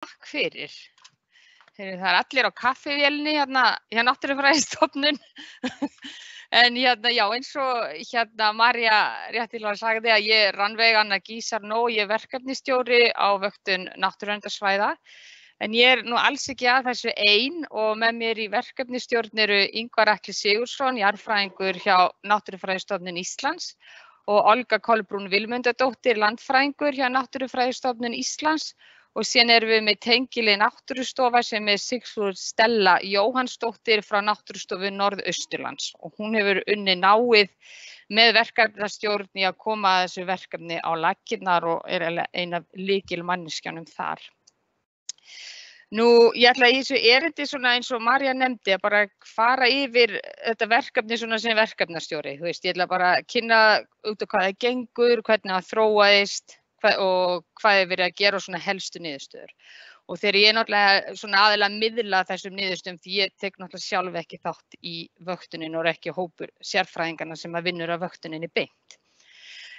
Takk fyrir. Það allir á kaffivélni hérna hjá Náttúrufræðistofnun. En já, eins og Marja réttilega sagði að ég er Rannveig Anna Gísarnó, ég er verkefnisstjóri á vöktun náttúruverndarsvæða. En ég er nú alls ekki að þessu ein og með mér í verkefnisstjórn eru Ingvar Atli Sigurðsson, jarðfræðingur hjá Náttúrufræðistofnun Íslands og Olga Kolbrún Vilmundardóttir, landfræðingur hjá Náttúrufræðistofnun Íslands. Og síðan erum við með tengili Náttúrustofa sem er Sigþrúður Stella Jóhannsdóttir frá Náttúrustofu Norðausturlands og hún hefur unnið náið með verkefnastjórn í að koma að þessu verkefni á laggirnar og er ein af lykilmanneskjunum þar. Nú, ég ætla í þessu erindi svona eins og Marja nefndi að bara fara yfir þetta verkefni svona sem verkefnastjóri. Þú veist, ég ætla bara að kynna út á hvað það gengur, hvernig það þróaðist og hvað er verið að gera og svona helstu niðurstöður. Og þegar ég náttúrulega svona aðeinslega miðla þessum niðurstöðum því ég tek náttúrulega sjálf ekki þátt í vöktunin og ekki hópur sérfræðingarna sem að vinnur á vöktuninni beint.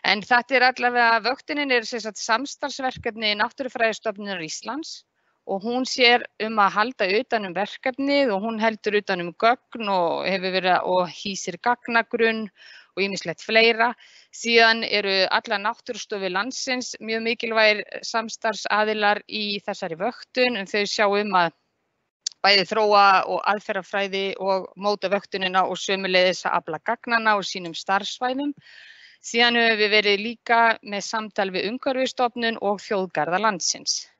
En þetta er allavega, vöktunin er sem sagt samstarfsverkefni Náttúrufræðistofnunar Íslands og hún sér að halda utan verkefnið og hún heldur utan gögn og hefur verið og hýsir gagnagrunn og ýmislegt fleira. Síðan eru allar náttúrustofu landsins mjög mikilvægir samstarfsaðilar í þessari vöktun en þau sjá að bæði þróa og aðferðafræði og móta vöktunina og sömuleiðis að afla gagnanna og sínum starfssvæðum. Síðan höfum við verið líka með samtal við Umhverfisstofnun og þjóðgarða landsins.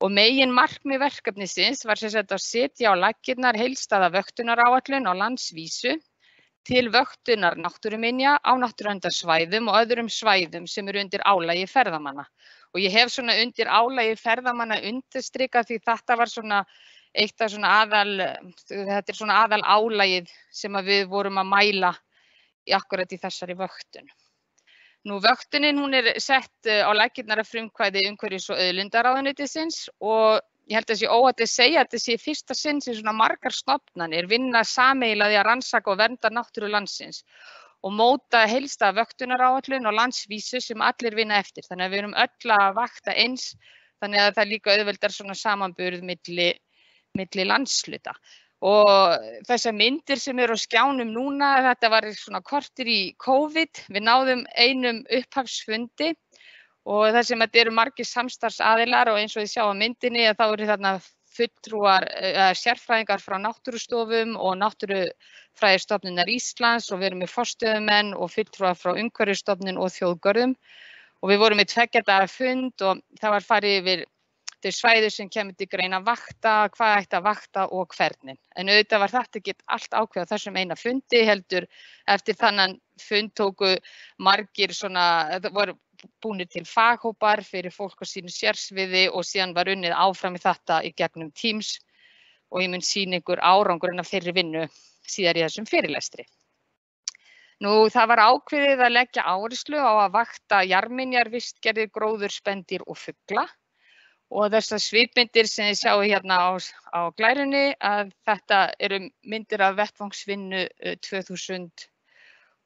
Og megin markmið verkefnisins var sem sagt að setja á laggirnar heildstæða vöktunaráætlun á landsvísu til vöktunar náttúruminja á náttúruverndarsvæðum og öðrum svæðum sem eru undir álagi ferðamanna. Og ég hef svona undir álagi ferðamanna undirstrikað því þetta var svona eitt af þetta er svona aðal álagið sem við vorum að mæla akkurat í þessari vöktun. Nú vöktunin hún er sett á laggirnar af frumkvæði umhverfis- og auðlindaráðuneytisins og ég held að sé óhætt að segja að þetta sé fyrsta sinn sem svona margar stofnanir vinna sameiginlega í að rannsaka og vernda náttúru landsins og móta heildstæða vöktunaráætlun á landsvísu sem allir vinna eftir. Þannig að við erum öll að vakta eins, þannig að það líka auðveldar svona samanburð milli landshluta. Og þessar myndir sem eru á skjánum núna, þetta var svona korter í COVID, við náðum einum upphafsfundi og það sem þetta eru margir samstarfsaðilar og eins og þið sjá á myndinni að þá eru þarna fulltrúar sérfræðingar frá náttúrustofum og Náttúrufræðistofnunar Íslands og við erum með forstöðumenn og fulltrúar frá Umhverfisstofnun og þjóðgörðum og við vorum með 2 daga fund og það var farið yfir þau svæði sem kemur til greina að vakta, hvað ætti að vakta og hvernig. En auðvitað var þetta ekki allt ákveð á þessum eina fundi heldur eftir þannan fund tóku margir svona, það voru búnir til faghópar fyrir fólk á sínu sérsviði og síðan var unnið áfram í þetta í gegnum Teams og ég mun sýna ykkur árangurinn af þeirri vinnu síðar í þessum fyrirlestri. Nú það var ákveðið að leggja áherslu á að vakta jarðminjar, vistgerðir, gróður, spendýr og fugla og þessar svipmyndir sem þið sjáu hérna á glærunni að þetta eru myndir af vettvangsvinnu 2020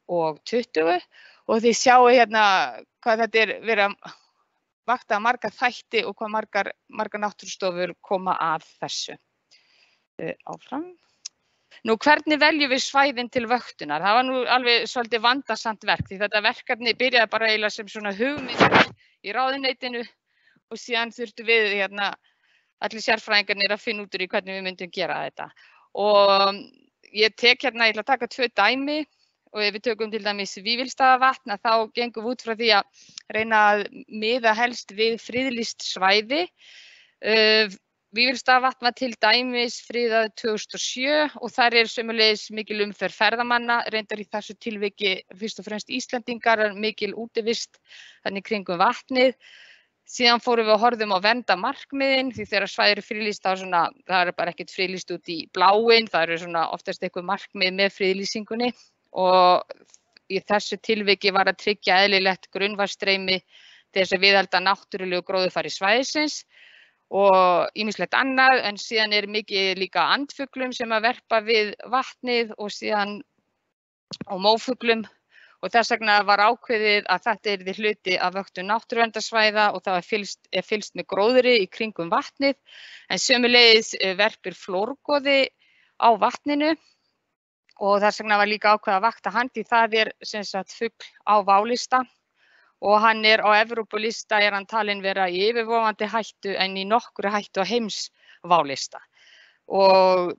og þið sjáu hérna hvað þetta er verið að vakta marga þætti og hvað margar náttúrustofur koma að þessu. Áfram. Nú hvernig veljum við svæðin til vöktunar? Það var nú alveg svolítið vandasamt verk því þetta verkefni byrjaði bara eiginlega sem svona hugmynd í ráðuneytinu og síðan þurftum við allir sérfræðingarnir að finna út úr í hvernig við myndum gera þetta. Og ég ætla að taka 2 dæmi og ef við tökum til dæmis Vífilsstaðavatn þá gengum við út frá því að reyna að miða helst við friðlýst svæði. Vífilsstaðavatn var til dæmis friðað 2007 og þar er sömuleiðis mikil umferð ferðamanna, reyndar í þessu tilviki fyrst og fremst Íslendingar, mikil útivist þannig kringum vatnið. Síðan fórum við og horfðum á verndarmarkmiðin því þegar svæði eru friðlýst það er bara ekkert friðlýst út í bláinn, það eru svona oftast eitthvað markmið með friðlýsingunni og í þessu tilviki var að tryggja eðlilegt grunnvatnsstreymi til þess að viðhalda náttúrulegu gróðurfari svæðisins og ýmislegt annað en síðan er mikið líka andfuglum sem að verpa við vatnið og síðan og mófuglum og þess vegna var ákveðið að þetta yrði hluti af vöktun náttúruverndarsvæða og það er fylgst með gróðri í kringum vatnið, en sömuleiðis verpir flórgoði á vatninu og þess vegna var líka ákveðið að vakta hann, því það er sem sagt fugl á válista og hann er á Evrópulista, er hann talinn vera í yfirvofandi hættu en í nokkru hættu á heimsválista. Og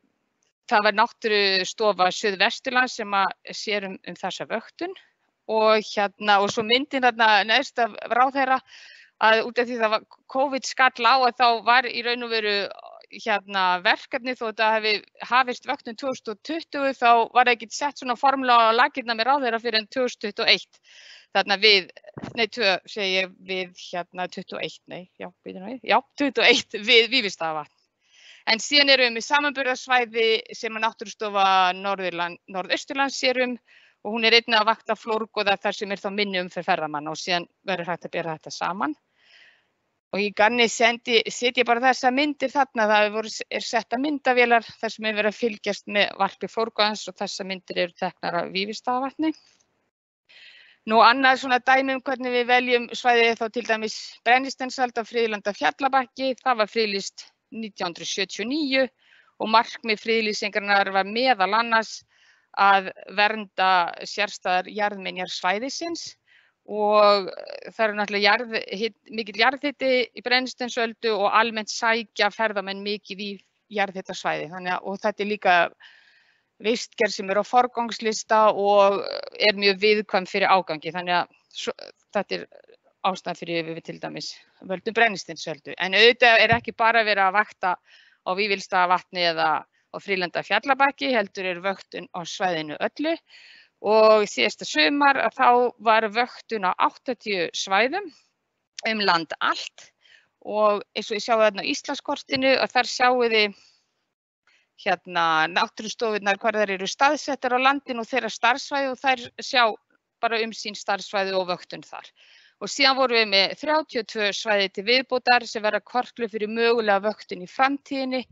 það var Náttúrustofa Suðvesturlands sem sér þessa vöktun og svo myndin þarna neðst af ráðherra að út af því það var COVID skall á að þá var í raun og veru verkefni þó þetta hefði hafist vöktun 2020 þá var ekki sett svona formulega á laggirnar með ráðherra fyrir en 2021. Þarna við, nei, segi ég við 21, 21 við Vífilsstaðavatn. En síðan erum við með samanburðarsvæði sem Náttúrustofa Norðausturlands sér og hún er einnig að vakta flórgoða þar sem er þá minni fyrir ferðamanna og síðan verður hægt að bera þetta saman. Og í ganni set ég bara þessa myndir þarna, það er setta myndavélar þar sem er verið að fylgjast með varpi flórgoðans og þessa myndir eru teknar af Vífilsstaðavatni. Nú annað svona dæmi hvernig við veljum svæðið þá til dæmis Brennisteinssald á friðlanda Fjallabakki, það var friðlýst 1979 og markmið friðlýsingarinnar var meðal annars að vernda sérstæðar jarðminjar svæðisins og það eru náttúrulega mikill jarðhiti í Brennisteinsöldu og almennt sækja ferðamenn mikið í jarðhitasvæði. Og þetta er líka vistgerð sem er á forgangslista og er mjög viðkvæm fyrir ágangi. Þannig að þetta er ástæðan fyrir við til dæmis völdum Brennisteinsöldu. En auðvitað er ekki bara verið að vakta á Vífilsstaðavatni eða á friðlanda Fjallabakki, heldur er vöktun á svæðinu öllu. Og síðasta sumar þá var vöktun á 80 svæðum land allt og eins og ég sjáu þarna á Íslandskortinu og þar sjáu þið náttúrustofurnar hvar þær eru staðsettar á landinu og þeirra starfsvæði og þær sjá bara sín starfsvæði og vöktun þar. Og síðan vorum við með 32 svæði til viðbótar sem verða kortlu fyrir mögulega vöktun í framtíðinni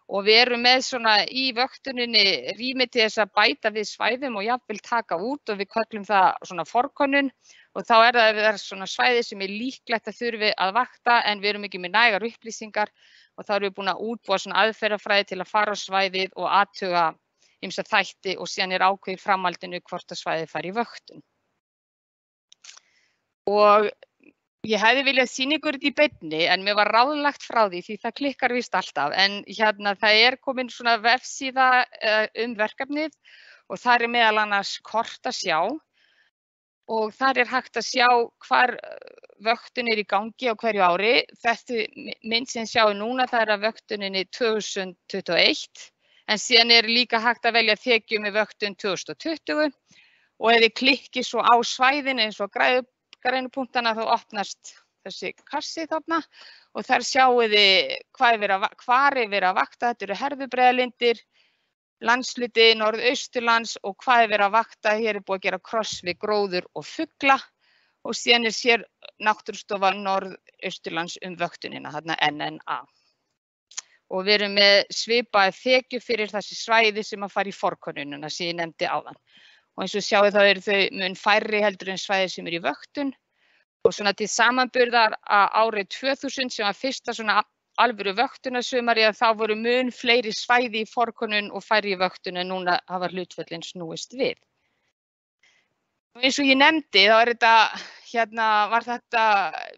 og við erum með svona í vöktuninni rými til þess að bæta við svæðum og jafnvel taka út og við köllum það svona forkönnun og þá er það svona svæði sem er líklegt að þurfi að vakta en við erum ekki með nægar upplýsingar og þá erum við búin að útbúa svona aðferðafræði til að fara á svæðið og athuga ýmsa þætti og síðan er ákveðið í framhaldinu hvort að svæðið fari í vöktun. Og ég hefði viljað sýna ykkur þetta í beinni en mér var ráðlagt frá því það klikkar víst alltaf en það er komin svona vefsíða verkefnið og þar er meðal annars kort að sjá og þar er hægt að sjá hvar vöktun er í gangi á hverju ári. Þessi mynd sem sjáu núna það er að vöktuninni 2021 en síðan er líka hægt að velja þekju með vöktun 2020 og ef þið klikkið svo á svæðin eins og grænu punktana þá opnast þessi kassi þarna og þar sjáu þið hvar er verið að vakta, þetta eru Herðubreiðarlindir, landshluti Norðausturlands og hvað er verið að vakta, hér er búið að gera kross við gróður og fugla og síðan sér Náttúrustofa Norðausturlands vöktunina, þarna NNA. Og við erum með svipaða þekju fyrir þessi svæði sem að fara í forkönnunina sem ég nefndi áðan. Og eins og sjáu þá eru þau mun færri heldur en svæði sem er í vöktun og svona til samanburðar að árið 2000 sem var fyrsta svona alvöru vöktunarsumari að þá voru mun fleiri svæði í forkönnun og færri í vöktun en núna hafa hlutföllin snúist við. Og eins og ég nefndi þá var þetta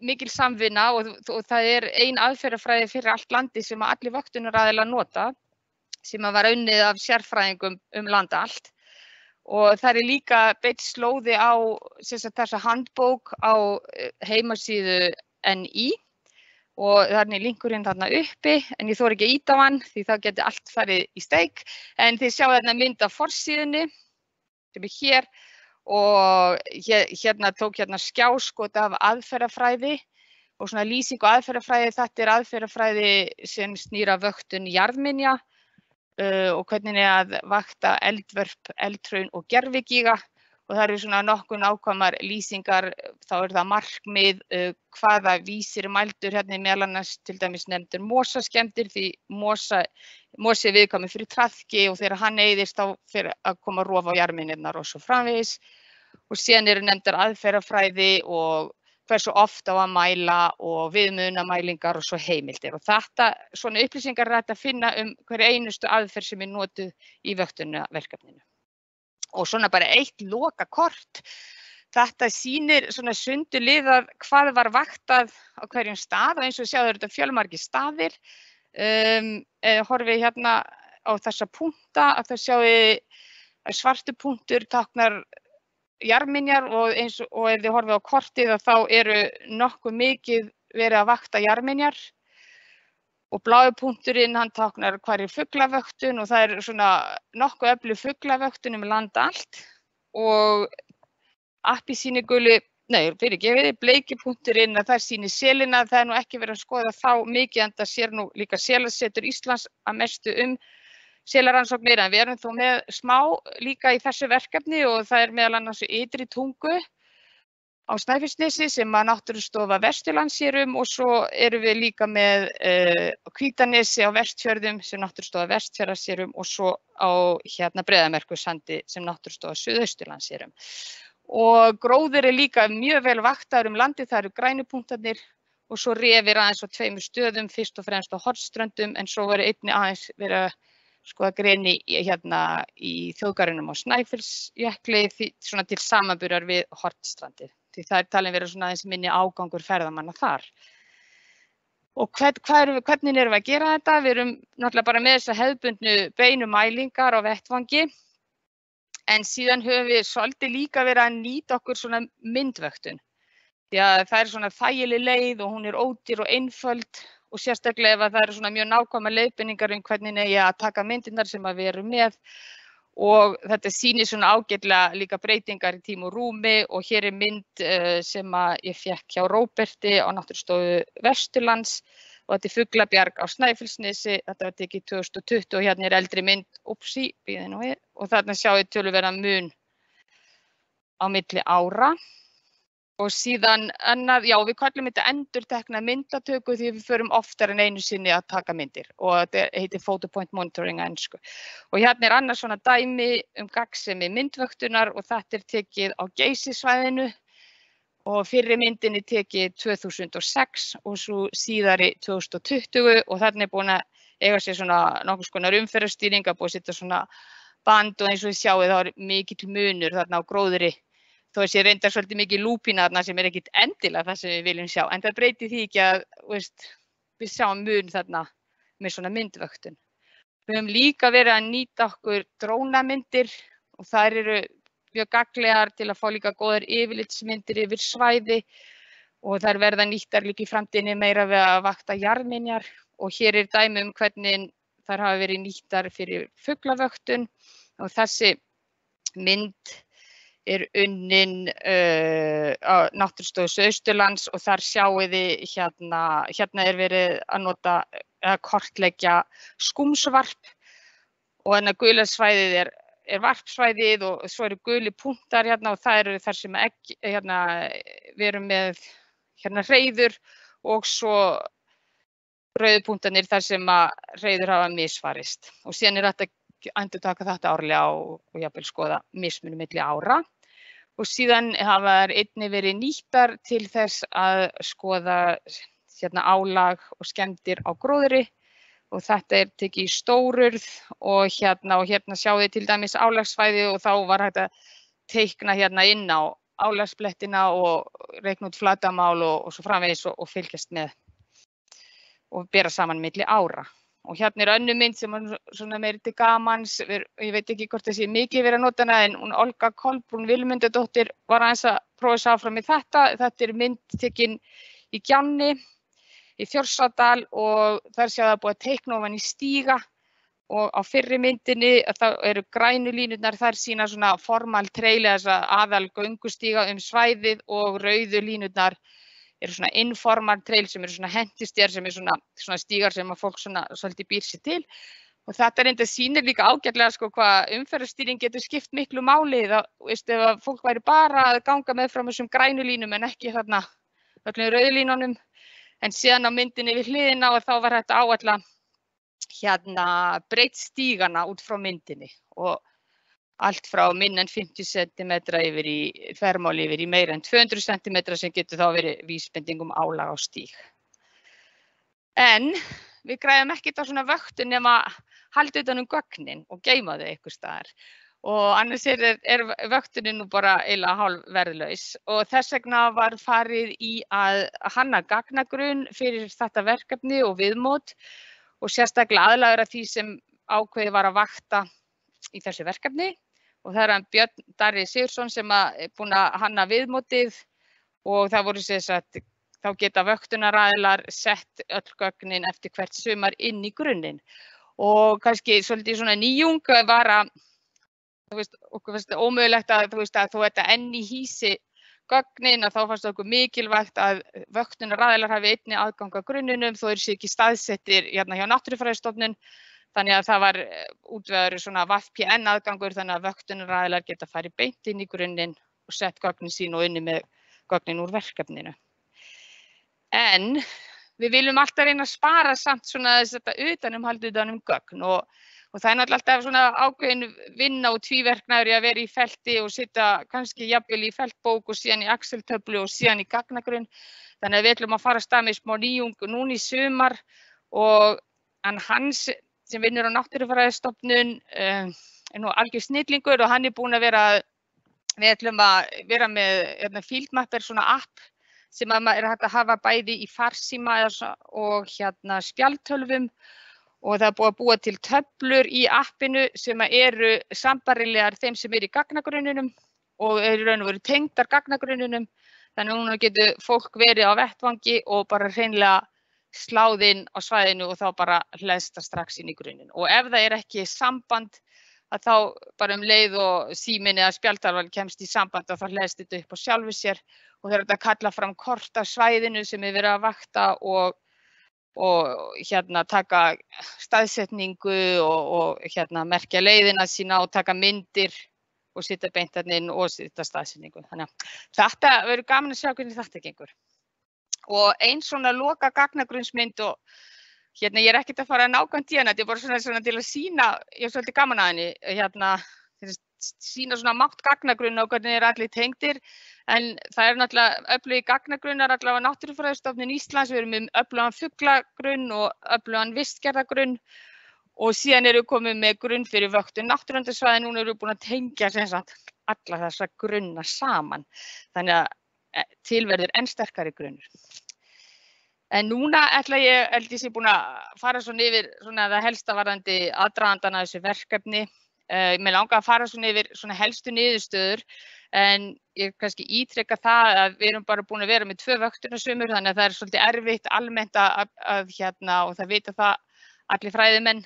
mikil samvinna og það er ein aðferðafræði fyrir allt landi sem að allir vöktunaraðilar nota sem að var unnið af sérfræðingum land allt. Og það er líka beitt slóði á þessa handbók á heimasíðu NÍ og það er linkurinn þarna uppi en ég þori ekki að ýta á hann því þá geti allt farið í steik en þið sjáu þarna mynd af forsíðunni sem er hér og hérna tók skjáskot af aðferðafræði og svona lýsing og aðferðafræði, þetta er aðferðafræði sem snýr að vöktun jarðminja og hvernig er að vakta eldvörp, eldhraun og gervigíga og það eru svona nokkuð nákvæmar lýsingar, þá er það markmið, hvaða vísir mældur hérna meðal annars til dæmis nefndur mosaskemmdir því mosi er viðkvæmur fyrir traðki og þegar hann eyðist þá fyrir að koma rof á jarðminjarnar og svo framvegis og síðan eru nefndar aðferðafræði og hversu oft á að mæla og viðmiðunarmælingar og svo heimildir. Og þetta, svona upplýsingar er hægt að finna hverja einustu aðferð sem er notuð í vöktunarverkefninu. Og svona bara eitt lokakort. Þetta sýnir svona sundurliðað hvað var vaktað á hverjum stað og eins og sjáðu þetta fjölmargir staðir. Horfið hérna á þessa punkta að það sjáðu svartu punktur táknar jarðminjar og ef þið horfið á kortið þá eru nokkuð mikið verið að vakta jarðminjar og blái punkturinn hann táknar hvar fuglavöktun og það svona nokkuð öflug fuglavöktun land allt og bleiki punkturinn að það sýnir selina, það nú ekki verið að skoða þá mikið en það sér nú líka Selasetur Íslands að mestu selarannsóknir en við erum þó með smá líka í þessu verkefni og það meðal annars Ytri Tungu á Snæfellsnesi sem að Náttúrustofa Vesturlands sér og svo erum við líka með Hvítanesi á Vestfjörðum sem Náttúrustofa Vestfjarða sér og svo á Breiðamerkursandi sem Náttúrustofa Suðausturlands sér og gróður líka mjög vel vaktaður landið, það eru grænu punktarnir og svo refir aðeins á tveimur stöðum, fyrst og fremst á Hornströndum en svo verið einnig aðeins verið að skoða greni í þjóðgarðinum á Snæfellsjökli svona til samanburðar við Hornstrandir. Því það talin verið svona aðeins minni ágangur ferðamanna þar. Og hvernig erum við að gera þetta? Við erum náttúrulega bara með þessa hefðbundnu beinu mælingar á vettvangi en síðan höfum við svolítið líka verið að nýta okkur svona myndvöktun. Því að það svona þægileg leið og hún ódýr og einföld og sérstaklega ef það eru svona mjög nákvæmar leiðbeiningar hvernig eigi að taka myndirnar sem við erum með og þetta sýnir svona ágætlega líka breytingar í tíma og rúmi og hér mynd sem að ég fékk hjá Róberti á Náttúrustofu Vesturlands og þetta fuglabjarg á Snæfellsnesi, þetta var tekið 2020 og hérna eldri mynd, og þarna sjáum við töluverðan mun á milli ára. Og síðan annað, við kallum þetta endurtekna myndatöku því við förum oftar en einu sinni að taka myndir og þetta heitir photo point monitoring á ensku. Og hérna annars svona dæmi gagnsemi myndvöktunar og þetta tekið á Geysissvæðinu og fyrri myndin tekið 2006 og svo síðari 2020 og þarna búin að eiga sér svona nokkurs konar umferðarstýring að búið að setja svona band og eins og þið sjáið þá mikill munur þarna á gróðri. Þó sé reyndar svolítið mikið lúpína þarna sem ekkit endilega það sem við viljum sjá. En það breytir því ekki að við sjáum mun þarna með svona myndvöktun. Við höfum líka verið að nýta okkur drónamyndir og þær eru mjög gagnlegar til að fá líka góðar yfirlitsmyndir yfir svæði og þær verða nýttar líka í framtíðinni meira við að vakta jarðminjar og hér dæmi hvernig þær hafa verið nýttar fyrir fuglavöktun og þessi mynd unnin á Náttúrustofu Suðausturlands og þar sjáið þið hérna verið að nota að kortleggja skúmsvarp og þannig að gula svæðið er varpsvæðið og svo eru guli punktar hérna og það eru þar sem við erum með hreiður og svo rauðu punktarnir þar sem að hreiður hafa misfarist og síðan hægt að endurtaka þetta árlega og jafnvel skoða mismunum milli ára. Og síðan hafa þær einnig verið nýttar til þess að skoða álag og skemmdir á gróðri og þetta tekið í stórurð og hérna sjáum við til dæmis álagsvæði og þá var hægt að teikna inn á álagsblettina og reikna út flatarmál og svo framvegis og fylgjast með og bera saman milli ára. Og hérna önnur mynd sem svona meiri til gamans, ég veit ekki hvort það sé mikið verið að nota hana en hún Olga Kolbrún Vilmundardóttir var aðeins að prófa sig áfram í þetta mynd tekin í Gjanni, í Þjórsárdal og þar séu það búið að teikna ofan í stíga og á fyrri myndinni þá eru grænu línurnar, þær sýna svona formal trail eða aðal göngustíga svæðið og rauðu línurnar eru svona informal trail sem eru svona hentistér sem eru svona stígar sem að fólk svona svolítið býr sér til og þetta reynda sýnir líka ágætlega hvað umferðarstýring getur skipt miklu máli ef að fólk væri bara að ganga meðfram þessum grænu línum en ekki þarna öllum rauðu línunum en síðan á myndinni við hliðina og þá var þetta áætla breytt stígana út frá myndinni og allt frá minna en 50 cm yfir í þvermál yfir í meira en 200 cm sem getur þá verið vísbending álag á stíg. En við græðum ekkert á svona vöktun nema halda utan gögnin og geyma þau einhvers staðar. Og annars er vöktunin nú bara eiginlega hálf verðlaus og þess vegna var farið í að hanna gagnagrunn fyrir þetta verkefni og viðmót og sérstaklega aðlagaður að því sem ákveðið var að vakta í þessu verkefni og það er hann Björn Darri Sigurðsson sem er búinn að hanna viðmótið og það voru sagt, þá geta vöktunaraðilar sett öll gögnin eftir hvert sumar inn í grunninn og kannski svolítið svona nýjung var að okkur finnst ómögulegt að þú ert enn í hýsi gögnin að þá fannst okkur mikilvægt að vöktunaraðilar hafi einnig aðgang að grunninum þó eru sér ekki staðsettir hérna hjá Náttúrufræðistofnun þannig að það var útvegaður svona VPN aðgangur þannig að vöktunaraðilar geta farið beint inn í grunninn og sett gögnin sín og inni með gögnin úr verkefninu. En við viljum alltaf reyna að spara samt svona þetta utanumhald utanum gögn og það er náttúrulega alltaf svona ákveðin vinna og tvíverknaður í að vera í felti og sitja kannski jafnvel í feltbók og síðan í Excel-töflu og síðan í gagnagrunn. Þannig að við ætlum að fara af stað með smá nýjung núna í sumar og hans sem vinnur á Náttúrufræðistofnun er nú algjör snillingur og hann er búinn að við ætlum að vera með Fieldmapper svona app sem er hægt að hafa bæði í farsíma og spjaldtölvum og það er búið að búa til töflur í appinu sem eru sambærilegar þeim sem eru í gagnagrunninum og eru raun og veru tengdar gagnagrunninum. Þannig að núna getur fólk verið á vettvangi og bara hreinlega sláð inn á svæðinu og þá bara hleðst það strax inn í grunninn. Og ef það er ekki samband að þá bara leið og síminn eða spjaldtölvan kemst í samband og þá hleðst þetta upp á sjálfu sér og það er hægt að kalla fram kort af svæðinu sem er verið að vakta og taka staðsetningu og merkja leiðina sína og taka myndir og setja beint þarna inn og setja staðsetningu. Þannig að þetta verður gaman að sjá hvernig þetta gengur. Og ein svona loka gagnagrunnsmynd og ég er ekkert að fara nákvæmt í hana, þetta er bara svona til að sýna, ég er svolítið gaman að henni, sýna svona mátt gagnagrunna og hvernig allir tengdir. En það er náttúrulega öflugir gagnagrunnar allavega Náttúrufræðistofnun Íslands, við erum með öflugan fuglagrunn og öflugan vistgerðagrunn og síðan erum við komið með grunn fyrir vöktun náttúruverndarsvæða, núna erum við búin að tengja alla þessa grunna saman. Þannig að til verður enn sterkari grunnur. En núna ætla ég sé búin að fara svona yfir það helsta varðandi aðdragandann að þessu verkefni. Mér langar að fara svona yfir svona helstu niðurstöður en ég kannski ítreka það að við erum bara búin að vera með 2 vöktunarsumur þannig að það er svolítið erfitt almennt að og það vita það allir fræðimenn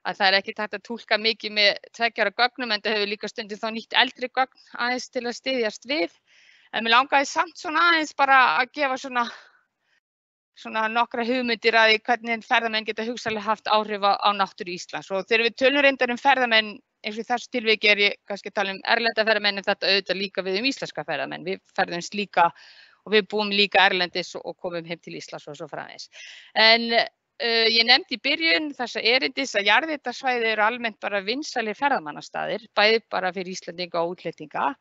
að það er ekki hægt að túlka mikið með 2 ára gögnum en það hefur líka stundum þá nýtt eldri gögn aðeins til að styðjast við. En mér langaði samt svona aðeins bara að gefa svona nokkra hugmyndir að því hvernig ferðamenn geta hugsanlega haft áhrif á náttúru Íslands. Og þegar við tölum reyndar ferðamenn, eins og í þessu tilviki er ég kannski að tala erlenda ferðamenn en þetta auðvitað líka við íslenska ferðamenn. Við ferðumst líka og við búum líka erlendis og komum heim til Íslands og svo framvegis. En ég nefndi í byrjun þessa erindis að jarðhitasvæði eru almennt bara vinsælir ferðamannastaðir, bæði bara fyrir Íslendinga og útlendinga.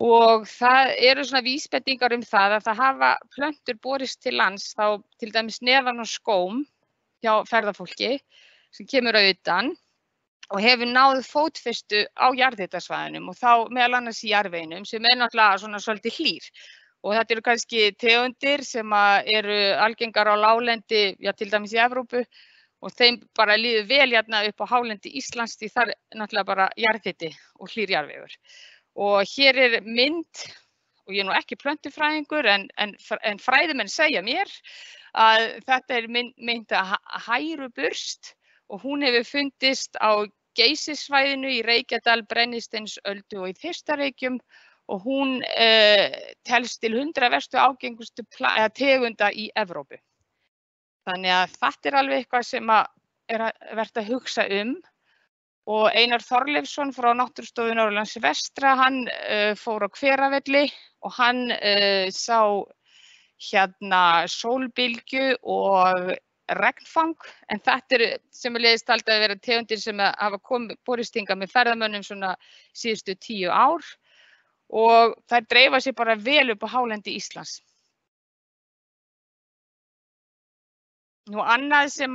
Og það eru svona vísbendingar það að það hafa plöntur borist til lands þá til dæmis neðan á skóm hjá ferðafólki sem kemur að utan og hefur náð fótfestu á jarðhitasvæðunum og þá meðal annars í jarðveginum sem er náttúrulega svona svolítið hlýr. Og þetta eru kannski tegundir sem eru algengar á láglendi, til dæmis í Evrópu og þeim bara líður vel hérna upp á hálendi Íslands því það er náttúrulega bara jarðhiti og hlýr jarðvegur. Og hér er mynd, og ég er nú ekki plöntufræðingur, en fræðimenn segja mér að þetta er mynd að hæruburst og hún hefur fundist á Geysissvæðinu í Reykjadal, Brennisteinsöldu og í Þeistareykjum og hún telst til 100 verstu ágengustu tegunda í Evrópu. Þannig að þetta er alveg eitthvað sem er vert að hugsa Og Einar Þorleifsson frá Náttúrustofu Norðurlands vestra, hann fór á Hveravelli og hann sá sólbylgju og regnfang, en þetta sömuleiðis talið að vera tegundir sem hafa borist hingað með ferðamönnum svona síðustu 10 ár og þær dreifa sig bara vel upp á hálendi Íslands. Nú annað sem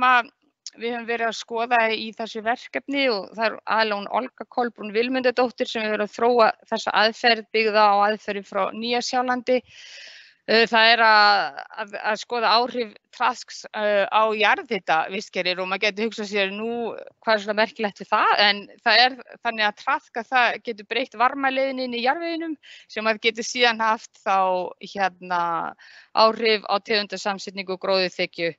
við höfum verið að skoða í þessu verkefni og það aðallega hún Olga Kolbrún Vilmundardóttir sem hefur verið að þróa þessa aðferð byggða á aðferði frá Nýja-Sjálandi. Það að skoða áhrif trasks á jarðhitavistkerfið og maður getur hugsað sér nú hvað er svona merkilegt við það, en það þannig að trask að það getur breytt varmaleiðinni inn í jarðveginum sem að getur síðan haft þá áhrif á tegundasamsetningu og gróðurþekju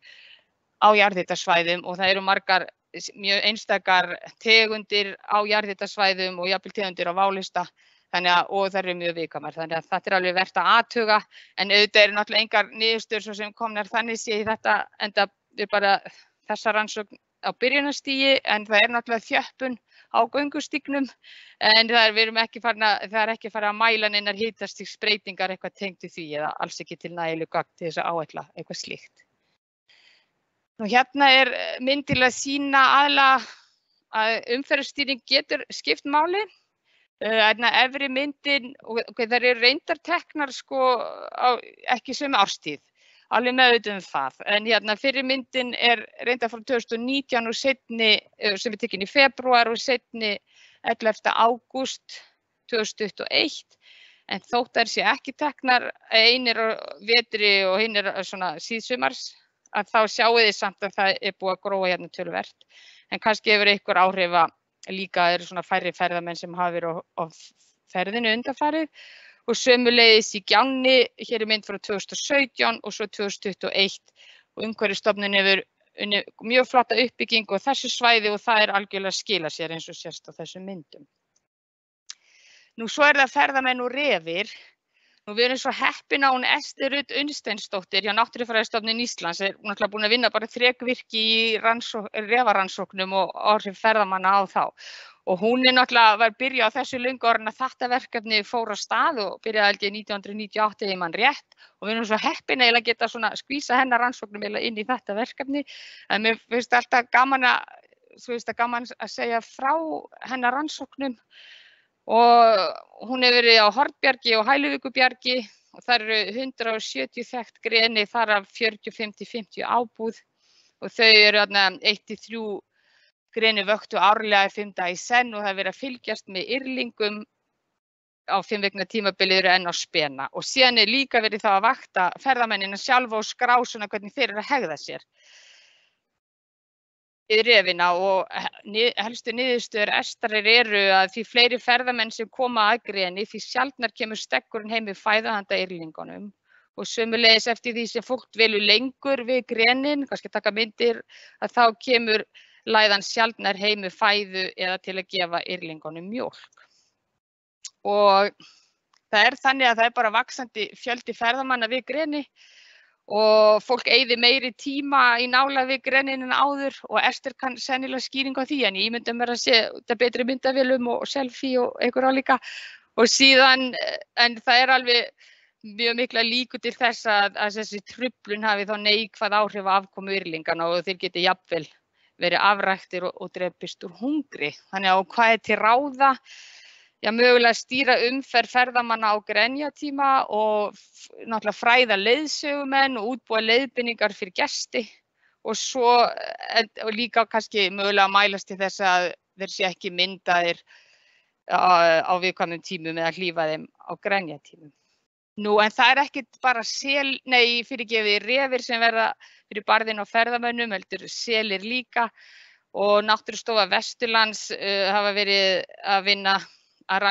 á jarðhitasvæðum og það eru margar mjög einstakar tegundir á jarðhitasvæðum og jafnvel tegundir á válista. Og það eru mjög viðkvæmar, þannig að þetta alveg vert að athuga, en auðvitað náttúrulega engar niðurstöður svo sem komnar þannig sé í þetta, enda bara þessa rannsókn á byrjunarstigi, en það náttúrulega þjöppun á göngustígnum, en það er ekki farið að mæla neinar hitastigsbreytingar eitthvað tengt í því eða alls ekki til nægileg gögn til þess að áætla eitthvað slíkt. Nú hérna mynd til að sýna aðallega að umferðarstýring getur skipt máli. Efri myndin, þær eru reyndar teknar ekki sömu árstíð, alveg meðvituð það, en fyrri myndin reyndar frá 2019 og seinni, sem tekin í febrúar og seinni 11. ágúst 2021, en þótt þær sé ekki teknar einir á vetri og hinir svona síðsumars, að þá sjáið þið samt að það búið að gróa hérna töluvert, en kannski hefur einhver áhrif líka eru svona færri ferðamenn sem hafa verið á ferðinu undanfarið og sömuleiðis í Gjánni, hér mynd frá 2017 og svo 2021 og Umhverfisstofnun hefur unnið mjög flotta uppbyggingu á þessu svæði og það algjörlega skila sér eins og sést á þessum myndum. Nú svo það ferðamenn og refir. Nú við erum svo heppin að hún Ester Rut Unnsteinsdóttir hjá Náttúrufræðistofnun Íslands náttúrulega búin að vinna bara þrekvirki í refarannsóknum og áhrif ferðamanna á þá. Og hún náttúrulega var byrjað á þessu löngu árin að þetta verkefni fór á stað og byrjaði held ég 1998 ef ég man rétt og við erum svo heppin að geta svona skvísa hennar rannsóknum inn í þetta verkefni. En mér finnst alltaf gaman að segja frá hennar rannsóknum. Og hún hefur verið á Hornbjargi og Hæluvíkurbjargi og það eru 170 þekkt greni, þar af 45-50 ábúð og þau eru 1-3 greni vöktu árlega 5 daga í senn og það verið að fylgjast með yrlingum á 5 vikna tímabili eru enn á spena og síðan líka verið þá að vakta ferðamennina sjálfa og skrá svona hvernig þeir eru að hegða sér í refina og helstu niðurstöður Estarar eru að því fleiri ferðamenn sem koma að greni því sjaldnar kemur steggurinn heim við fæðu handa yrlingunum og sömuleiðis eftir því sem fólk velur lengur við grenin, kannski taka myndir, að þá kemur læðan sjaldnar heim við fæðu eða til að gefa yrlingunum mjólk. Og það þannig að það bara vaxandi fjöldi ferðamanna við greni og fólk eyðir meiri tíma í nálægð við grenin en áður og Ester kann sennilega skýring á því en ég ímynda mér að sé þetta betri myndavélum og selfie og einhver álíka og síðan en það alveg mjög mikla líkur til þess að þessi truflun hafi þá neikvæð áhrif á afkomu yrlingana og þeir geti jafnvel verið afræktir og drepist úr hungri. Þannig að hvað til ráða? Já, mögulega stýra umferð ferðamanna á grenjatíma og náttúrulega fræða leiðsögumenn og útbúa leiðbeiningar fyrir gesti og svo og líka kannski mögulega mælast til þess að þeir sé ekki myndaðir á viðkvæmum tímum eða hlífa þeim á grenjatímum. Nú, en það ekki bara refir sem verða fyrir barðin á ferðamönnum, heldur selir líka og Náttúrustofa Vesturlands hafa verið að vinna að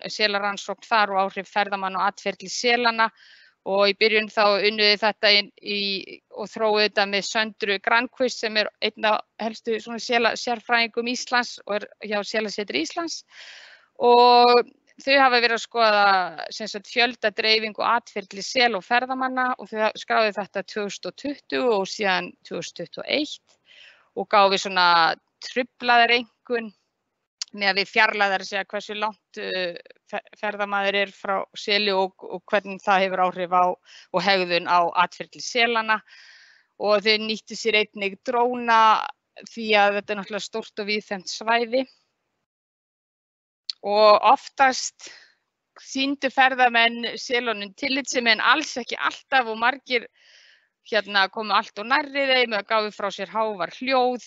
selarannsókn þar og áhrif ferðamanna og atferli selana og í byrjun þá unnuði þetta og þróuðu þetta með Söndru Granqvist sem einn af helstu sérfræðingum Íslands og hjá Selasetri Íslands og þau hafa verið að skoða fjölda dreifingu og atferli sel og ferðamanna og þau skráðu þetta 2020 og síðan 2021 og gáfu svona truflaðar einkunn með að við fjarlægðar segja hversu langt ferðamaður frá seli og hvernig það hefur áhrif á og hegðun á atferli selana og þeir nýttu sér einnig dróna því að þetta náttúrulega stórt og víðfeðmt svæði. Og oftast sýndu ferðamenn selunum tillitssemi en alls ekki alltaf og margir komu allt og nærri þeim eða gáfu frá sér hávær hljóð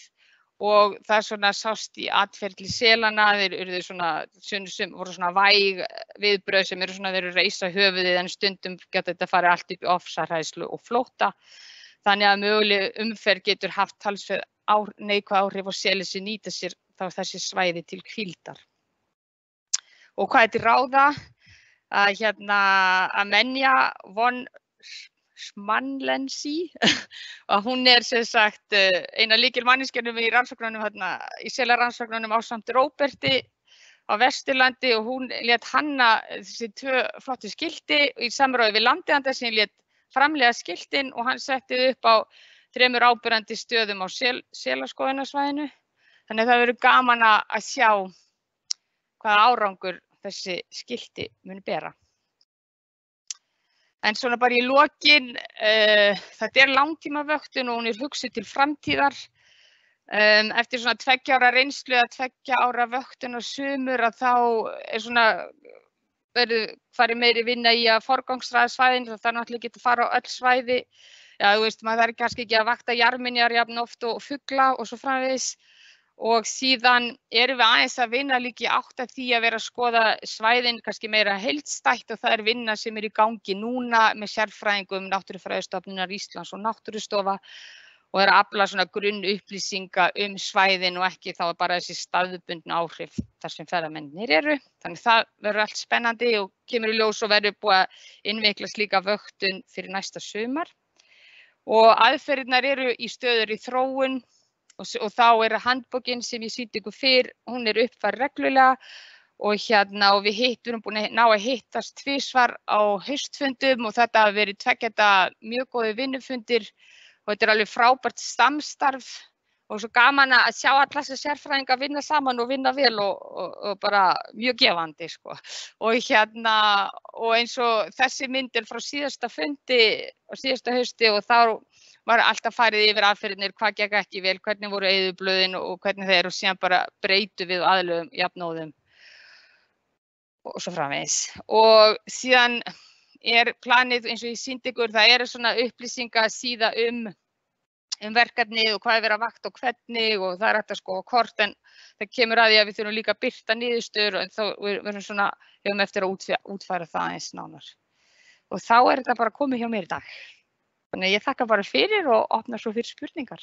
og það svona sást í atferli selana, þeir voru svona væg viðbrögð sem eru svona þeir reisa höfuðið en stundum geta þetta farið allt upp í ofsahræðslu og flótta. Þannig að möguleg umferð getur haft talsverð neikvæð áhrif og selir sem nýta sér þá þessi svæði til hvíldar. Og hvað er til ráða? Að Menja von Schmanlensi og hún sem sagt eina lykilmanneskjunum í rannsóknunum í selarannsóknunum ásamt Róberti á Vesturlandi og hún lét hanna þessi 2 flottu skilti í samráði við landeiganda sem lét framleiða skiltin og hann setti upp á 3 áberandi stöðum á selaskoðunarsvæðinu. Þannig að það verður gaman að sjá hvaða árangur þessi skilti muni bera. En svona bara í lokin, þetta langtímavöktun og hún hugsuð til framtíðar. Eftir svona 2 ára reynslu eða 2 ára vöktun á sumur að þá svona verður farið meiri vinna í að forgangsraða svæðin, það er náttúrulega ekki að fara á öll svæði. Já, þú veist, maður þarf kannski ekki að vakta jarðminjar jafn oft og fugla og svo framvegis. Og síðan erum við aðeins að vinna líka í átt að því að vera að skoða svæðin kannski meira heildstætt og það er vinna sem í gangi núna með sérfræðingum Náttúrufræðistofnunar Íslands og Náttúrustofa og er að afla svona grunnupplýsinga svæðin og ekki þá bara þessi staðbundnu áhrif þar sem ferðamennirnir eru. Þannig það verður allt spennandi og kemur í ljós og verður búið að innvikla slíka vöktun fyrir næsta sumar. Og aðferðirnar eru í stöðugri þróun. Og þá er handbókin sem ég sýndi ykkur fyrr, hún er uppfærð reglulega og við erum búin að ná að hittast 2 á haustfundum og þetta hafa verið 2 mjög góðir vinnufundir og þetta er alveg frábært samstarf og svo gaman að sjá alla þessa sérfræðinga vinna saman og vinna vel og bara mjög gefandi sko. Og eins og þessi mynd er frá síðasta fundi og síðasta hausti og þá var alltaf farið yfir aðferðirnir, hvað gekk ekki vel, hvernig voru eyðublöðin og hvernig þeir og síðan bara breytu við aðlögum jafnóðum og svo framvegis. Og síðan er planið eins og ég sýndi ykkur, það eru svona upplýsingasíða verkefnið og hvað er verið að vakta og hvernig og það er hægt að skoða kort en það kemur að því að við þurfum líka að birta niðurstöður en þá höfum eftir að útfæra það aðeins nánar. Og þá er þetta bara komið hjá mér í dag. Þannig að ég þakka bara fyrir og opna svo fyrir spurningar.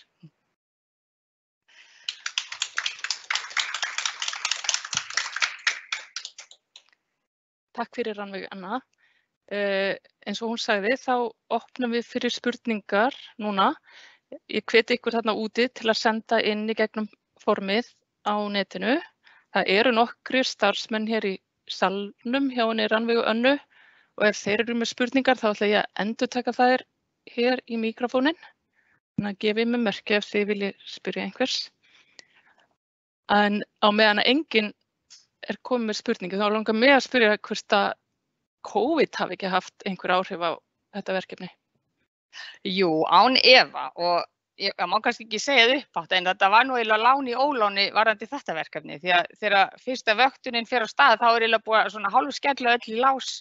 Takk fyrir Rannveig Anna. Eins og hún sagði þá opnum við fyrir spurningar núna. Ég hveti ykkur þarna úti til að senda inn í gegnum formið á netinu. Það eru nokkrir starfsmenn hér í salnum hjá henni Rannveigu Önnu og ef þeir eru með spurningar þá ætla ég að endurtaka þær hér í mikrofónin. Þannig að gefið mig merki ef þið viljið spyrja einhvers. En á meðan að enginn er komið með spurningu þá langar mig að spyrja hvort að COVID hafi ekki haft einhver áhrif á þetta verkefni. Jú, án efa og ég má kannski ekki segja það upphátt en þetta var nú eiginlega lán í óláni varðandi þetta verkefni því að þegar fyrsta vöktunin fer á stað þá er eiginlega búið svona hálfskella öll í lás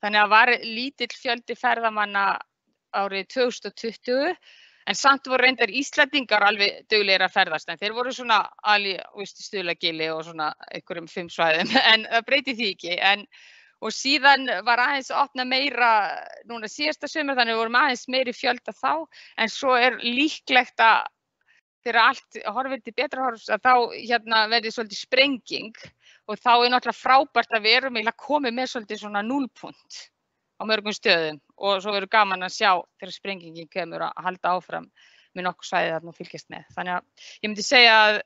þannig að var lítill fjöldi ferðamanna árið 2020 en samt voru reyndar Íslendingar alveg duglegir að ferðast en þeir voru svona alveg í Stuðlagili og svona einhverjum 5 svæðum en það breyti því ekki og síðan var aðeins að opna meira núna síðasta sumar þannig vorum aðeins meiri fjölda þá en svo er líklegt að þegar allt horfir til betra horfs að þá verði svolítið sprenging og þá er náttúrulega frábært að við erum eiginlega komið með svolítið svona núllpunkt á mörgum stöðum og svo verður gaman að sjá þegar sprengingin kemur að halda áfram með nokkuð svæði þarna og fylgjast með. Þannig að ég myndi segja að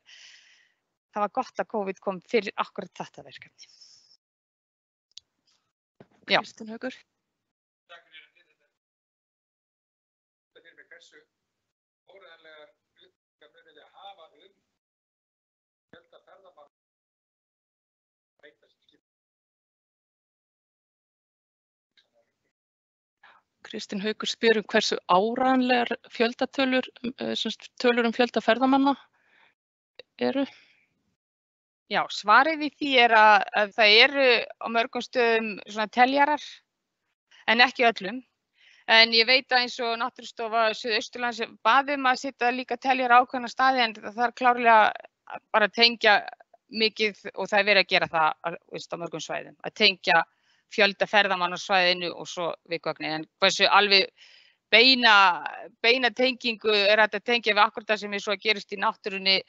það var gott að COVID kom fyrir akkurat þetta verkefni. Já. Kristinn Haukur. Takk fyrir að þetta. Þetta fyrir mig hversu óræðanlega upplýsingar munið að hafa fjölda ferðamanna breyta sem skiptir. Kristinn Haukur spyr hversu áreiðanlegar fjöldatölur, tölur fjölda ferðamanna eru? Já, svarið við því að það eru á mörgum stöðum svona teljarar, en ekki öllum. En ég veit að eins og Náttúrustofa Suðausturlands bað að setja líka teljara á ákveðna staði, en það er klárlega bara að tengja mikið, og það er verið að gera það á mörgum svæðum, að tengja fjölda ferðamanna á svæðinu og svo við gögnin. En hversu alveg beina tengingu er hægt að tengja við akkurat það sem er svo að gerist í náttúrunni,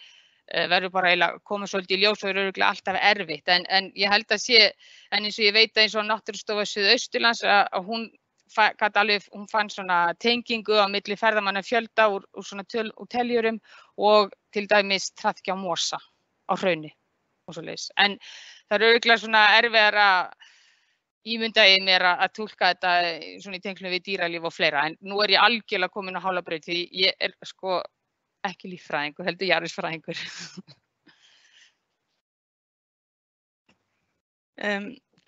verður bara eiginlega komið svolítið í ljós og er örugglega alltaf erfitt. En ég held að sé, en eins og ég veit að eins og Náttúrustofa Suðausturlands að hún fann svona tengingu á milli ferðamanna fjölda úr svona teljurum og til dæmis traðkja á mosa á hrauni og svoleiðis. En það er örugglega svona erfiðara ímynda ég mér að túlka þetta svona í tengslum við dýralíf og fleira. En nú er ég algjörlega komin á hálabraut því ég er sko ekki líffræðingur, heldur jarðvísfræðingur.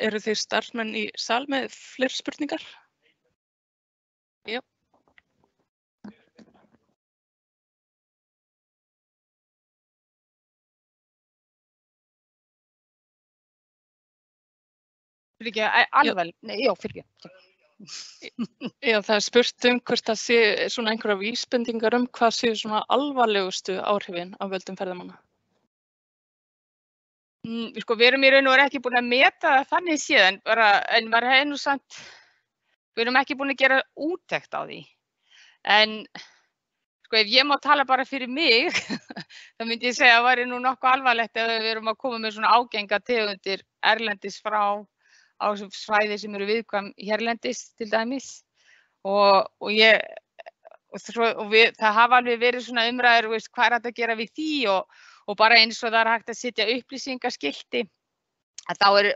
Eru þeir starfsmenn í sal með fleiri spurningar? Já. Alveg, nei, já, fyrir ekki. Já, það er spurt hvort það sé svona einhverja vísbendingar hvað séu svona alvarlegustu áhrifin af völdum ferðamanna. Sko, við erum í raun og veru ekki búin að meta það þannig séð, en maður hefði nú samt, við erum ekki búin að gera úttekt á því. En sko, ef ég má tala bara fyrir mig, þá myndi ég segja að það væri nú nokkuð alvarlegt ef við erum að koma með svona ágenga tegundir erlendis frá á svæði sem eru viðkvæm hérlendis til dæmis. Það hafa alveg verið svona umræður, hvað er hægt að gera við því og bara eins og það er hægt að setja upplýsingaskilti. Þá er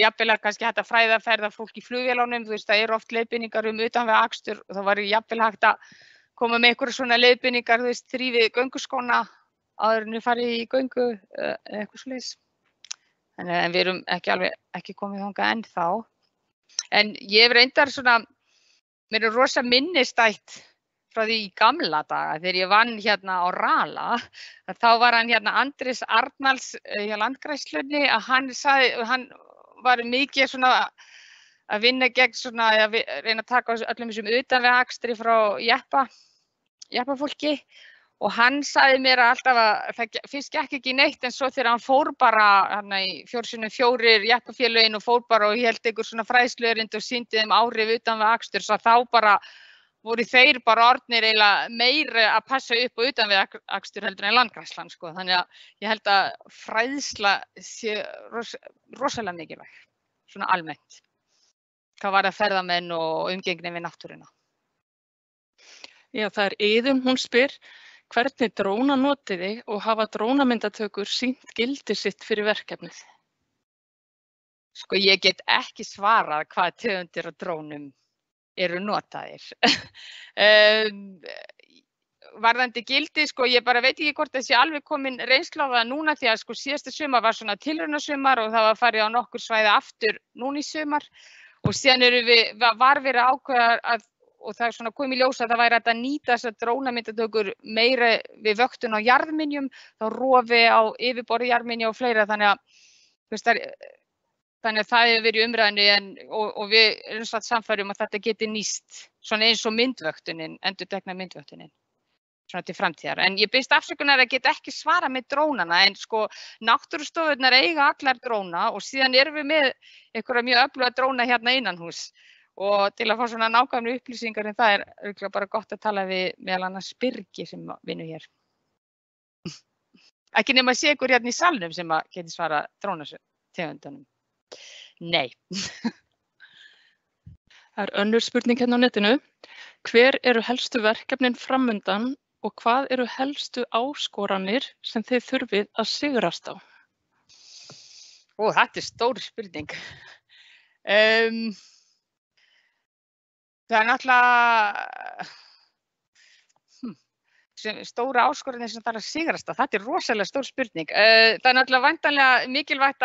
jafnvel kannski hægt að fræða ferðafólk í flugvélunum, það eru oft leiðbeiningar utanvegaakstur og þá var jafnvel hægt að koma með einhverja svona leiðbeiningar, þrífið gönguskóna áður en við farið í göngu eða eitthvað svoleiðis. En við erum ekki komið þangað ennþá. En ég hef reyndar svona, mér er rosa minnistætt frá því í gamla daga, þegar ég vann hérna á Rala, þá var hann hérna Andrés Arnalds hjá Landgræðslunni, að hann var mikið svona að vinna gegn svona, að reyna að taka öllum þessum utanvegaakstri frá jeppafólki. Og hann sagði mér alltaf að það fyrst gekk ekki neitt en svo þegar hann fór bara í 4x4 jeppafélögin og fór bara og hélt einhver svona fræðsluerindi og sýndi þeim áhrif utanvegaakstur, svo þá bara voru þeir bara orðnir eiginlega meira að passa upp á utanvegaakstur heldur en Landgræðslan, sko. Þannig að ég held að fræðsla sé rosalega mikilvæg, svona almennt. Hvað var það ferðamenn og umgengni við náttúruna? Já, það er Iðunn, hún spyr, hvernig dróna notiði og hafa drónamyndatökur sýnt gildi sitt fyrir verkefnið? Sko, ég get ekki svarað hvað tegundir af drónum eru notaðir. Varðandi gildi, sko, ég bara veit ekki hvort það sé alveg komin reynsla á það núna því að sko síðasta sumar var svona tilraunasumar og það var farið á nokkur svæði aftur núna í sumar og síðan var verið ákveða og það er svona komið í ljós að það væri hægt að nýta þessar drónamyndatökur meira við vöktun á jarðminjum, þá rofi á yfirborði jarðminja og fleira, þannig að það hefur verið í umræðunni og við erum satt sannfærum að þetta geti nýst svona eins og myndvöktunin, endurtekna myndvöktunin, svona til framtíðar. En ég biðst afsökunar að geta ekki svara með drónana, en sko náttúrustofurnar eiga allar dróna og síðan erum við með einhverja mjög öfluga dróna hérna innanhús. Og til að fá svona nákvæmlega upplýsingar en það er örugglega bara gott að tala við meðal annars Birgi sem vinnur hér. Ekki nema að sé ykkur hérna í salnum sem að geti svara drónategundunum. Nei. Það er önnur spurning hérna á netinu. Hver eru helstu verkefnin framundan og hvað eru helstu áskoranir sem þið þurfið að sigrast á? Þetta er stór spurning. Það er náttúrulega stóra áskoranir sem þarf að sigrast á. Þetta er rosalega stór spurning. Það er náttúrulega væntanlega mikilvægt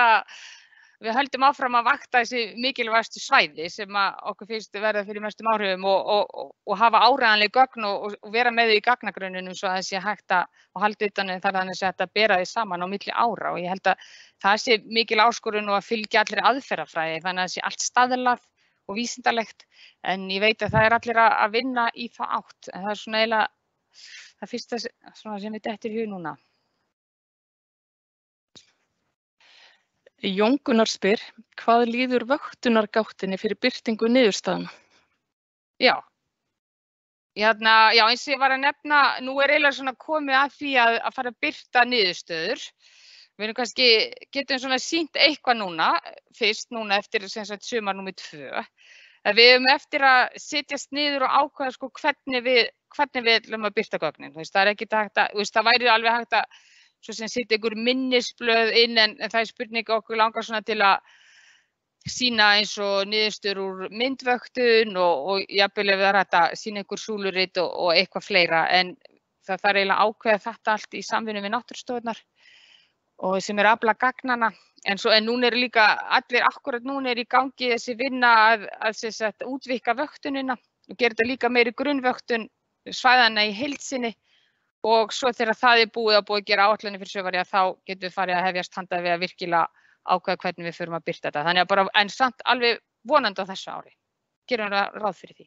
við höldum áfram að vakta þessi mikilvægastu svæði sem að okkur finnst verða fyrir mestum áhrifum og hafa áreiðanleg gögn og vera með þau í gagnagrunninum svo að það sé hægt að halda utan þar þannig að þetta bera því saman á milli ára og ég held að það sé mikil áskorun og að fylgja allir aðferðafræði þannig að það sé allt staðlað og vísindalegt en ég veit að það allir að vinna í það átt en það svona eiginlega það fyrsta svona sem við dettur í hug núna. Jón Gunnar spyr, hvað líður vöktunargáttinni fyrir birtingu niðurstaðna? Já, eins og ég var að nefna, nú eiginlega svona komið að því að fara að birta niðurstöður. Við erum kannski, getum svona sýnt eitthvað núna, fyrst núna eftir sem sagt sumar númer 2. Við höfum eftir að setjast niður og ákveða sko hvernig við ætlum að birta gögnin. Það er ekki hægt að, það væri alveg hægt að svo sem setja einhver minnisblöð inn en það er spurning okkur langar svona til að sýna eins og niðurstöður úr myndvöktun og jafnvel ef það er hægt að sýna einhver súlurit og eitthvað fleira en það þarf eiginlega að ákveða þetta allt í samvinnu við náttúrustofurnar og sem afla gagnanna en núna er líka allir akkurat núna er í gangi þessi vinna að útvíkka vöktunina og gera þetta líka meiri grunnvöktun svæðanna í heild sinni og svo þegar það er búið að gera áætlanir fyrir Sjóvarja þá getum við farið að hefjast handa við að virkilega ákveða hvernig við förum að birta þetta. Þannig að bara en samt alveg vonandi á þessu ári. Gerum við ráð fyrir því.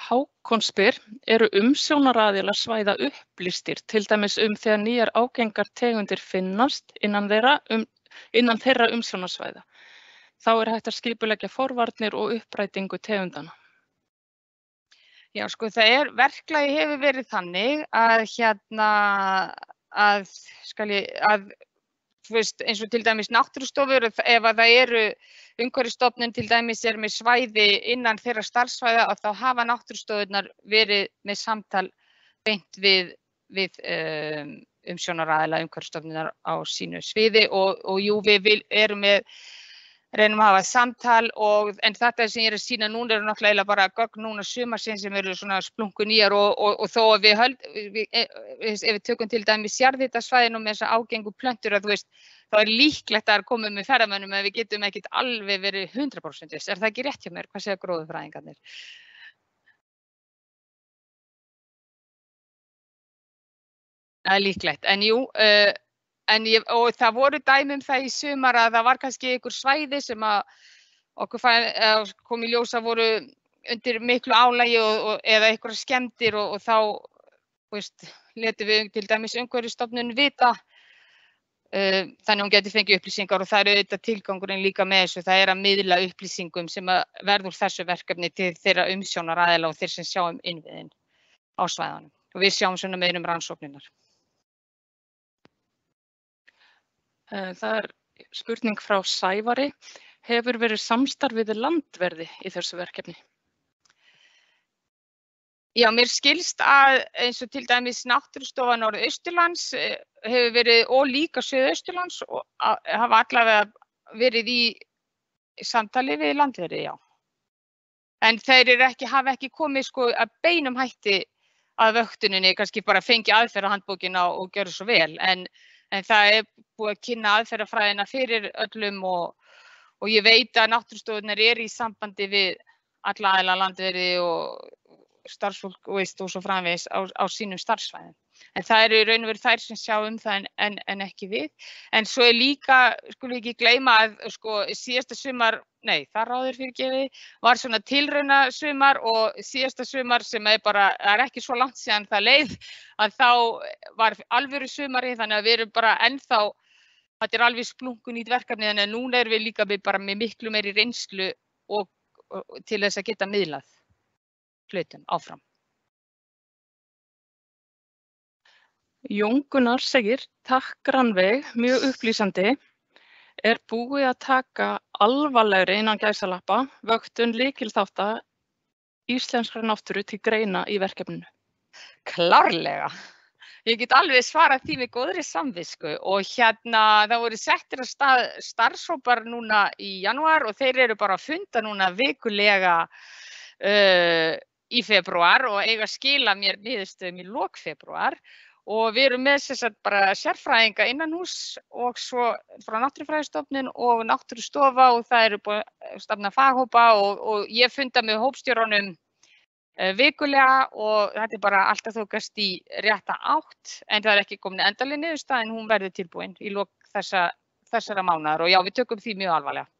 Hákon spyr, eru umsjónaraðilar svæða upplýstir til dæmis þegar nýjar ágengar tegundir finnast innan þeirra umsjónarsvæða? Þá er hægt að skipuleggja forvarnir og upprætingu tegundana. Já, sko, verklagi hefur verið þannig að eins og til dæmis náttúrustofur, ef að það eru Umhverfisstofnun til dæmis er með svæði innan þeirra starfssvæða og þá hafa náttúrustofurnar verið með samtal beint við umsjónaraðila Umhverfisstofnunar á sínu sviði og jú, við reynum að hafa samtal en þetta sem ég er að sýna núna eru náttúrulega bara gögn núna sumarsins sem eru svona splunku nýjar og þó að ef við tökum til dæmis jarðhitasvæðin og með þessar ágengu plöntur að þá er líklegt að koma með ferðamönnum en við getum ekkert alveg verið 100% viss. Er það ekki rétt hjá mér? Hvað segja gróðurfræðingarnir? Það er líklegt, en jú, og það voru dæmi það í sumar að það var kannski einhver svæði sem að okkur kom í ljós að voru undir miklu álagi eða einhverjar skemmdir og þá letum við til dæmis Umhverfisstofnun vita þannig hún geti fengið upplýsingar og það er auðvitað tilgangurinn líka með þessu, það er að miðla upplýsingum sem að verður þessu verkefni til þeirra umsjónaraðila og þeir sem sjá innviðin á svæðanum og við sjáum svona meir rannsóknirnar. Það er spurning frá Sævari. Hefur verið samstarfið við landverði í þessu verkefni? Já, mér skilst að eins og til dæmis Náttúrustofa Norðausturlands hefur verið og líka Suðausturlands og hafa allavega verið í samtali við landverði, já. En þeir hafa ekki komið að beinum hætti að vöktuninni, kannski bara fengi aðferðahandbókina og gjöru svo vel, en það búið að kynna aðferðafræðina fyrir öllum og ég veit að náttúrustofurnar eru í sambandi við alla aðila landverði og starfsfólk og svo framvegis á sínum starfssvæðum. En það eru í raun og veru þær sem sjá það en ekki við. En svo er líka, skulum við ekki gleyma að síðasta sumar, það var svona tilraunasumar og síðasta sumar sem það er ekki svo langt síðan það leið að þá var alvöru sumari þannig að við erum bara ennþá, þetta er alveg splunkunýtt verkefni þannig að núna erum við líka með miklu meiri reynslu og til þess að geta miðlað hlutum áfram. Jón Gunnar segir, takk Rannveig, mjög upplýsandi. Er búið að taka alvarlegri innan gæsalappa vöktun lykilþátta íslenskrar náttúru til greina í verkefninu? Klárlega. Ég get alveg svarað því með góðri samvisku og það voru settir af stað starfshópar núna í janúar og þeir eru bara að funda núna vikulega í febrúar og eiga að skila mér niðurstöðum í lok febrúar og við erum með sem sagt bara sérfræðinga innanhús og svo frá Náttúrufræðistofnun og Náttúrustofa og það eru búin að stofna faghópa og ég funda með hópstjórunum vikulega og þetta er bara alltaf þokast í rétta átt en það er ekki komin endaleg niðurstaða en hún verður tilbúin í lok þessara mánaðar og já, við tökum því mjög alvarlega.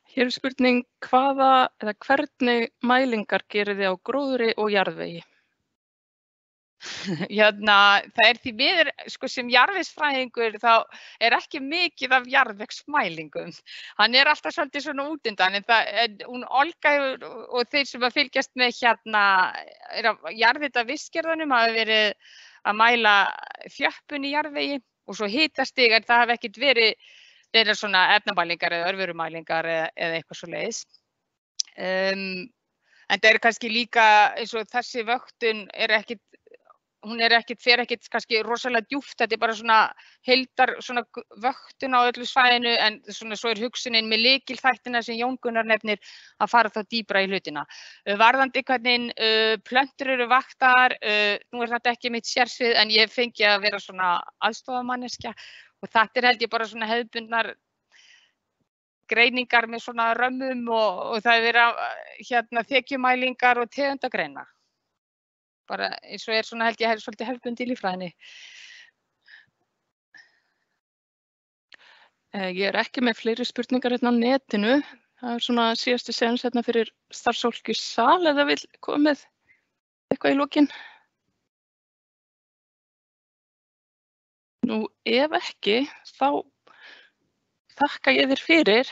Hér er spurning hvaða eða hvernig mælingar gerið þið á gróðri og jarðvegi? Það er því miður, sko sem jarðvegsfræðingur þá er ekki mikið af jarðvegsmælingum. Hann er alltaf svolítið svona útundan en hún Olga og þeir sem að fylgjast með er að jarðhita vistgerðunum hafa verið að mæla þjöppun í jarðvegi og svo hitastig en það hafa ekkert verið svona efnamælingar eða örverumælingar eða eitthvað svoleiðis. En það er kannski líka eins og þessi vöktun fer ekkert kannski rosalega djúpt, þetta er bara svona heildar svona vöktun á öllu svæðinu en svona svo er hugsunin með lykilþættina sem Jón Gunnar nefnir að fara þá dýpra í hlutina. Varðandi hvernig plöntur eru vaktaðar, nú er þetta ekki mitt sérsvið en ég fengi að vera svona aðstofamanneskja og þetta er held ég bara svona hefðbundnar greiningar með svona römmum og það er verið þekjumælingar og tegundagreina. Bara eins og svona held ég svolítið hefðbundi í líffræðinni. Ég er ekki með fleiri spurningar hérna á netinu. Það er svona síðasti séns hérna fyrir starfsfólk í sal eða vil komið eitthvað í lokin. Nú ef ekki þá þakka ég þér fyrir